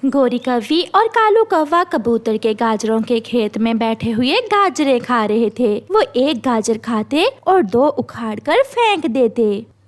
गोरी कौवी और कालू कौवा कबूतर के गाजरों के खेत में बैठे हुए गाजरें खा रहे थे। वो एक गाजर खाते और दो उखाड़कर फेंक देते।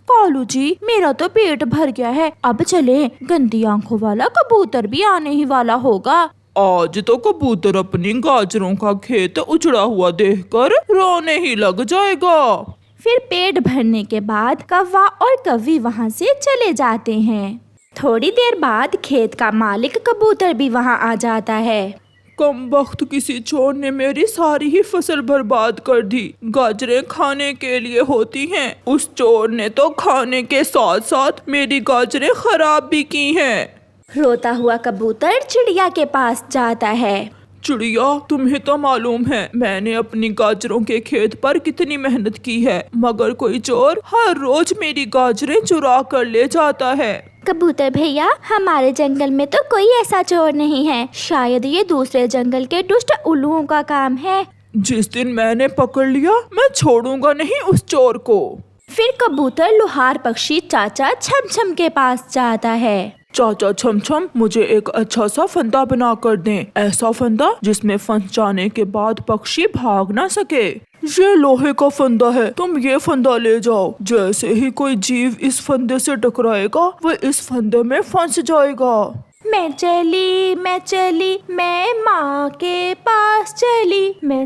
कालू जी, मेरा तो पेट भर गया है, अब चले, गंदी आंखों वाला कबूतर भी आने ही वाला होगा। आज तो कबूतर अपनी गाजरों का खेत उजड़ा हुआ देखकर रोने ही लग जाएगा। फिर पेट भरने के बाद कौवा और कौवी वहाँ से चले जाते हैं। थोड़ी देर बाद खेत का मालिक कबूतर भी वहाँ आ जाता है। कम वक्त किसी चोर ने मेरी सारी ही फसल बर्बाद कर दी। गाजरें खाने के लिए होती हैं, उस चोर ने तो खाने के साथ साथ मेरी गाजरें खराब भी की हैं। रोता हुआ कबूतर चिड़िया के पास जाता है। चिड़िया, तुम्हें तो मालूम है मैंने अपनी गाजरों के खेत पर कितनी मेहनत की है, मगर कोई चोर हर रोज मेरी गाजरें चुरा कर ले जाता है। कबूतर भैया, हमारे जंगल में तो कोई ऐसा चोर नहीं है, शायद ये दूसरे जंगल के दुष्ट उल्लुओं का काम है। जिस दिन मैंने पकड़ लिया मैं छोड़ूंगा नहीं उस चोर को। फिर कबूतर लोहार पक्षी चाचा छमछम के पास जाता है। चाचा छमछम, मुझे एक अच्छा सा फंदा बना कर दें, ऐसा फंदा जिसमें फंस जाने के बाद पक्षी भाग ना सके। ये लोहे का फंदा है, तुम ये फंदा ले जाओ। जैसे ही कोई जीव इस फंदे से टकराएगा वह इस फंदे में फंस जाएगा। मैं चली मैं माँ के पास चली, मैं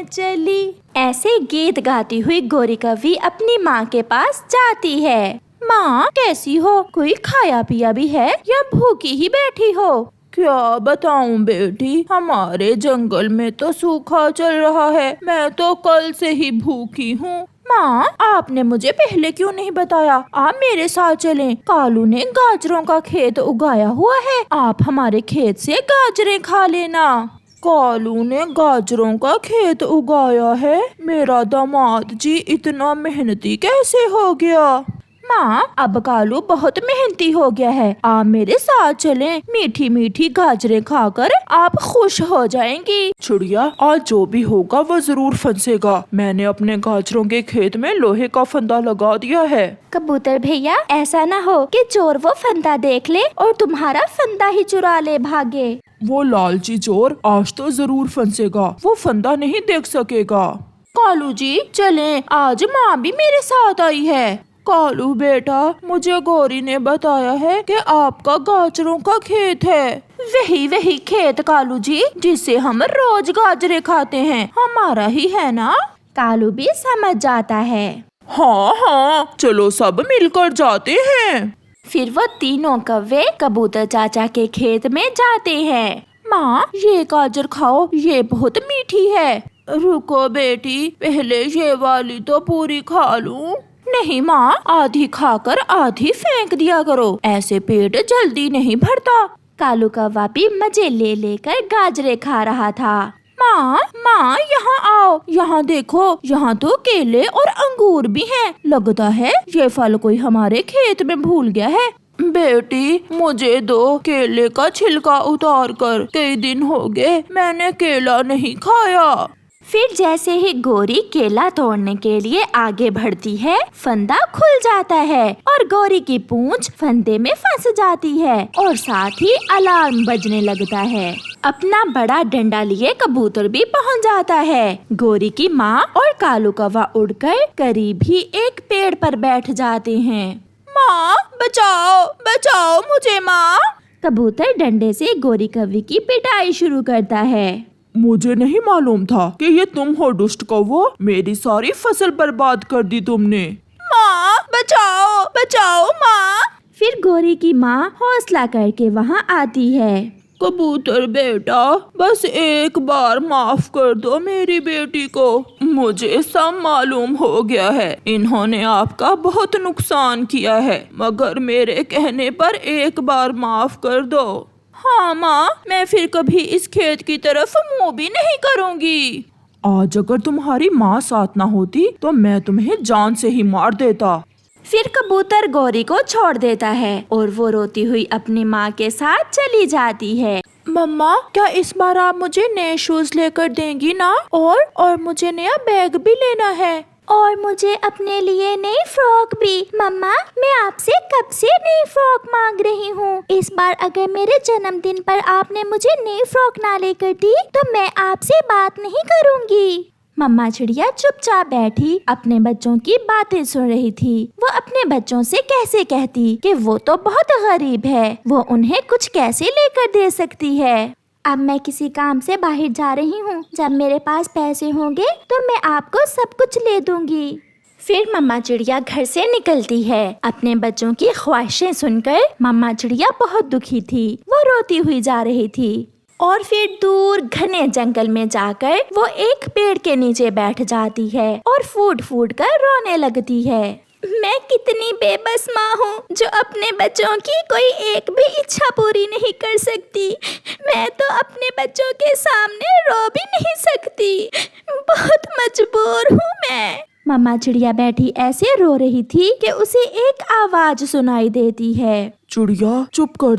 चली। ऐसे गीत गाती हुई गोरी कौवी अपनी माँ के पास जाती है। माँ, कैसी हो? कोई खाया पिया भी है या भूखी ही बैठी हो? क्या बताऊं बेटी, हमारे जंगल में तो सूखा चल रहा है, मैं तो कल से ही भूखी हूँ। माँ, आपने मुझे पहले क्यों नहीं बताया? आप मेरे साथ चलें। कालू ने गाजरों का खेत उगाया हुआ है, आप हमारे खेत से गाजरें खा लेना। कालू ने गाजरों का खेत उगाया है? मेरा दामाद जी इतना मेहनती कैसे हो गया? माँ, अब कालू बहुत मेहनती हो गया है, आप मेरे साथ चलें। मीठी मीठी गाजरें खाकर आप खुश हो जाएंगी। चिड़िया, आज जो भी होगा वो जरूर फंसेगा। मैंने अपने गाजरों के खेत में लोहे का फंदा लगा दिया है। कबूतर भैया, ऐसा ना हो कि चोर वो फंदा देख ले और तुम्हारा फंदा ही चुरा ले भागे। वो लालची चोर आज तो जरूर फंसेगा, वो फंदा नहीं देख सकेगा। कालू जी, चलें, आज माँ भी मेरे साथ आई है। कालू बेटा, मुझे गौरी ने बताया है कि आपका गाजरों का खेत है। वही खेत कालू जी, जिससे हम रोज गाजरे खाते हैं, हमारा ही है ना? कालू भी समझ जाता है। हाँ, चलो सब मिलकर जाते हैं। फिर वो तीनों कौवे कबूतर चाचा के खेत में जाते हैं। माँ, ये गाजर खाओ, ये बहुत मीठी है। रुको बेटी, पहले ये वाली तो पूरी खा लूं। नहीं माँ, आधी खाकर आधी फेंक दिया करो, ऐसे पेट जल्दी नहीं भरता। कालू कौवा भी मजे ले लेकर गाजरे खा रहा था। माँ, यहाँ आओ, यहाँ देखो, यहाँ तो केले और अंगूर भी हैं। लगता है ये फल कोई हमारे खेत में भूल गया है। बेटी, मुझे दो, केले का छिलका उतार कर, कई दिन हो गए मैंने केला नहीं खाया। फिर जैसे ही गोरी केला तोड़ने के लिए आगे बढ़ती है, फंदा खुल जाता है और गोरी की पूंछ फंदे में फंस जाती है और साथ ही अलार्म बजने लगता है। अपना बड़ा डंडा लिए कबूतर भी पहुंच जाता है। गोरी की माँ और कालू कौवा उड़कर करीब ही एक पेड़ पर बैठ जाते हैं। माँ, बचाओ मुझे माँ। कबूतर डंडे से गोरी कौवी की पिटाई शुरू करता है। मुझे नहीं मालूम था कि ये तुम हो दुष्ट कौवा, मेरी सारी फसल बर्बाद कर दी तुमने। माँ, बचाओ माँ। फिर गोरी की माँ हौसला करके वहाँ आती है। कबूतर बेटा, बस एक बार माफ कर दो मेरी बेटी को, मुझे सब मालूम हो गया है। इन्होंने आपका बहुत नुकसान किया है, मगर मेरे कहने पर एक बार माफ कर दो। हाँ माँ, मैं फिर कभी इस खेत की तरफ मुँह भी नहीं करूँगी। आज अगर तुम्हारी माँ साथ ना होती तो मैं तुम्हें जान से ही मार देता। फिर कबूतर गौरी को छोड़ देता है और वो रोती हुई अपनी माँ के साथ चली जाती है। मम्मा, क्या इस बार आप मुझे नए शूज लेकर देंगी ना? और मुझे नया बैग भी लेना है। और मुझे अपने लिए नई फ्रॉक भी। मम्मा, मैं आपसे कब से नई फ्रॉक मांग रही हूँ। इस बार अगर मेरे जन्मदिन पर आपने मुझे नई फ्रॉक ना लेकर दी तो मैं आपसे बात नहीं करूँगी। मम्मा चिड़िया चुपचाप बैठी अपने बच्चों की बातें सुन रही थी। वो अपने बच्चों से कैसे कहती कि वो तो बहुत गरीब है, वो उन्हें कुछ कैसे लेकर दे सकती है। अब मैं किसी काम से बाहर जा रही हूँ, जब मेरे पास पैसे होंगे तो मैं आपको सब कुछ ले दूंगी। फिर मम्मा चिड़िया घर से निकलती है। अपने बच्चों की ख्वाहिशें सुनकर मम्मा चिड़िया बहुत दुखी थी। वो रोती हुई जा रही थी और फिर दूर घने जंगल में जाकर वो एक पेड़ के नीचे बैठ जाती है और फूट फूट कर रोने लगती है। मैं कितनी बेबस माँ हूँ जो अपने बच्चों की कोई एक भी इच्छा पूरी नहीं कर सकती। मैं तो अपने बच्चों के सामने रो भी नहीं सकती। बहुत मजबूर हूँ मैं। मम्मा चिड़िया बैठी ऐसे रो रही थी कि उसे एक आवाज सुनाई देती है। चिड़िया चुप कर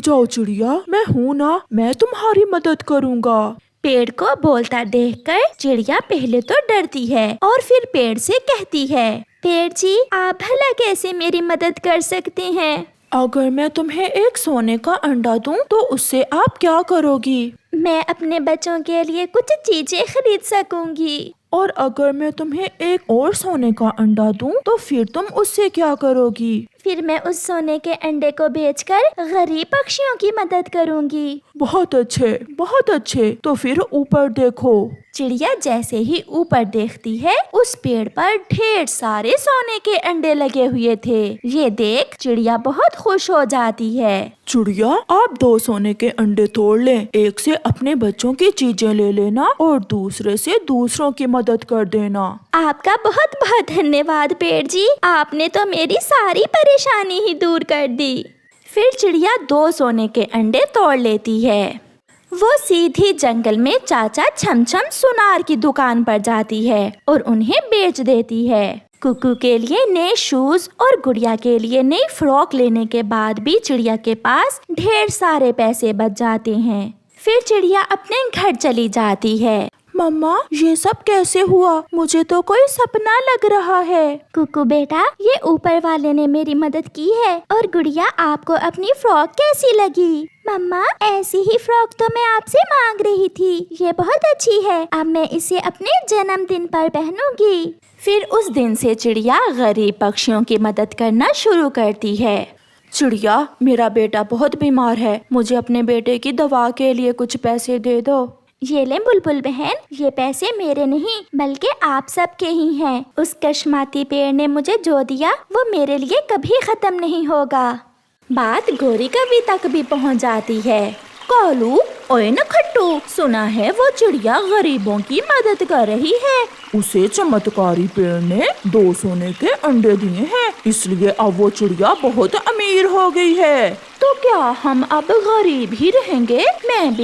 जाओ चिड़िया, मैं हूँ ना, मैं तुम्हारी मदद करूँगा। पेड़ को बोलता देखकर चिड़िया पहले तो डरती है और फिर पेड़ से कहती है, पेड़ जी, आप भला कैसे मेरी मदद कर सकते हैं? अगर मैं तुम्हें एक सोने का अंडा दूं तो उससे आप क्या करोगी? मैं अपने बच्चों के लिए कुछ चीजें खरीद सकूंगी। और अगर मैं तुम्हें एक और सोने का अंडा दूं तो फिर तुम उससे क्या करोगी? फिर मैं उस सोने के अंडे को बेचकर गरीब पक्षियों की मदद करूंगी। बहुत अच्छे। तो फिर ऊपर देखो। चिड़िया जैसे ही ऊपर देखती है, उस पेड़ पर ढेर सारे सोने के अंडे लगे हुए थे। ये देख चिड़िया बहुत खुश हो जाती है। चिड़िया, आप 2 सोने के अंडे तोड़ लें। एक से अपने बच्चों की चीजें ले लेना और दूसरे से दूसरों की मदद कर देना। आपका बहुत बहुत धन्यवाद पेड़ जी, आपने तो मेरी सारी परेशानी ही दूर कर दी। फिर चिड़िया 2 सोने के अंडे तोड़ लेती है। वो सीधी जंगल में चाचा छमछम सुनार की दुकान पर जाती है और उन्हें बेच देती है। कुकू के लिए नए शूज और गुड़िया के लिए नई फ्रॉक लेने के बाद भी चिड़िया के पास ढेर सारे पैसे बच जाते हैं। फिर चिड़िया अपने घर चली जाती है। मम्मा, ये सब कैसे हुआ? मुझे तो कोई सपना लग रहा है। कुकू बेटा, ये ऊपर वाले ने मेरी मदद की है। और गुड़िया, आपको अपनी फ्रॉक कैसी लगी? मम्मा, ऐसी ही फ्रॉक तो मैं आपसे मांग रही थी। ये बहुत अच्छी है, अब मैं इसे अपने जन्मदिन पर पहनूंगी। फिर उस दिन से चिड़िया गरीब पक्षियों की मदद करना शुरू करती है। चिड़िया, मेरा बेटा बहुत बीमार है, मुझे अपने बेटे की दवा के लिए कुछ पैसे दे दो। ये ले बुलबुल बहन, ये पैसे मेरे नहीं बल्कि आप सबके ही हैं। उस कशमाती पेड़ ने मुझे जो दिया वो मेरे लिए कभी खत्म नहीं होगा। बात गोरी कवि तक भी पहुंच जाती है। कालू, ओए नखट्टू, सुना है वो चिड़िया गरीबों की मदद कर रही है। उसे चमत्कारी पेड़ ने 2 सोने के अंडे दिए हैं, इसलिए अब वो चिड़िया बहुत अमीर हो गई है। तो क्या हम अब गरीब ही रहेंगे? मैं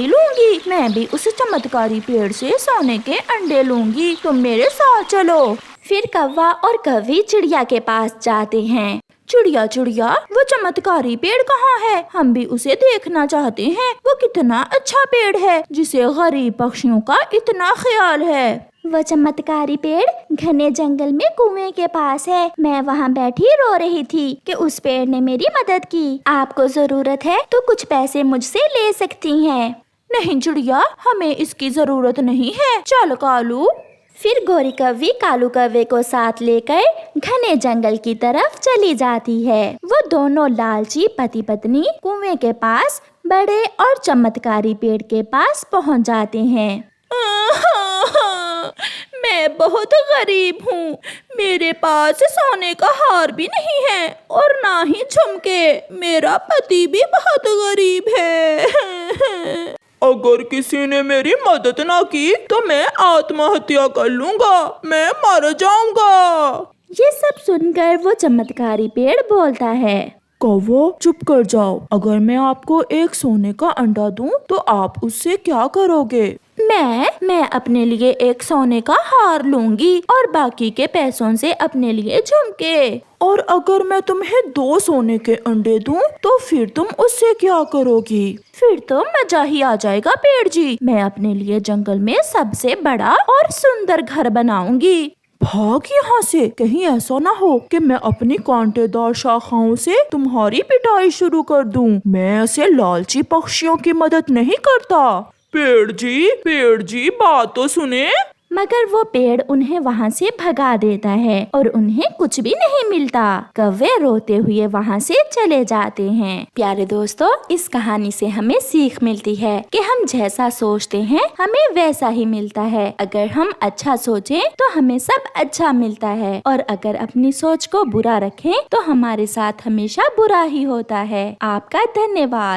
भी उस चमत्कारी पेड़ से सोने के अंडे लूंगी। तुम मेरे साथ चलो। फिर कौवा और कवि चिड़िया के पास जाते हैं। चिड़िया, वो चमत्कारी पेड़ कहाँ है? हम भी उसे देखना चाहते हैं। वो कितना अच्छा पेड़ है जिसे गरीब पक्षियों का इतना ख्याल है। वो चमत्कारी पेड़ घने जंगल में कुएं के पास है। मैं वहाँ बैठी रो रही थी कि उस पेड़ ने मेरी मदद की। आपको जरूरत है तो कुछ पैसे मुझसे ले सकती हैं। नहीं चिड़िया, हमें इसकी जरूरत नहीं है। चल कालू। फिर गोरी कव्वी कालू कव्वे को साथ लेकर घने जंगल की तरफ चली जाती है। वो दोनों लालची पति पत्नी कुएं के पास बड़े और चमत्कारी पेड़ के पास पहुंच जाते हैं। मैं बहुत गरीब हूँ, मेरे पास सोने का हार भी नहीं है और ना ही झुमके। मेरा पति भी बहुत गरीब है। अगर किसी ने मेरी मदद ना की तो मैं आत्महत्या कर लूँगा, मैं मर जाऊंगा। ये सब सुनकर वो चमत्कारी पेड़ बोलता है, कौवा चुप कर जाओ। अगर मैं आपको एक सोने का अंडा दूं तो आप उससे क्या करोगे? मैं अपने लिए एक सोने का हार लूंगी और बाकी के पैसों से अपने लिए झुमके। और अगर मैं तुम्हें 2 सोने के अंडे दूं तो फिर तुम उससे क्या करोगी? फिर तो मजा ही आ जाएगा पेड़ जी। मैं अपने लिए जंगल में सबसे बड़ा और सुंदर घर बनाऊंगी। भाग यहाँ से, कहीं ऐसा ना हो कि मैं अपनी कांटेदार शाखाओं से तुम्हारी पिटाई शुरू कर दूं। मैं ऐसे लालची पक्षियों की मदद नहीं करता। पेड़ जी बात तो सुने। मगर वो पेड़ उन्हें वहाँ से भगा देता है और उन्हें कुछ भी नहीं मिलता। कौवे रोते हुए वहाँ से चले जाते हैं। प्यारे दोस्तों, इस कहानी से हमें सीख मिलती है कि हम जैसा सोचते हैं हमें वैसा ही मिलता है। अगर हम अच्छा सोचें तो हमें सब अच्छा मिलता है, और अगर अपनी सोच को बुरा रखें तो हमारे साथ हमेशा बुरा ही होता है। आपका धन्यवाद।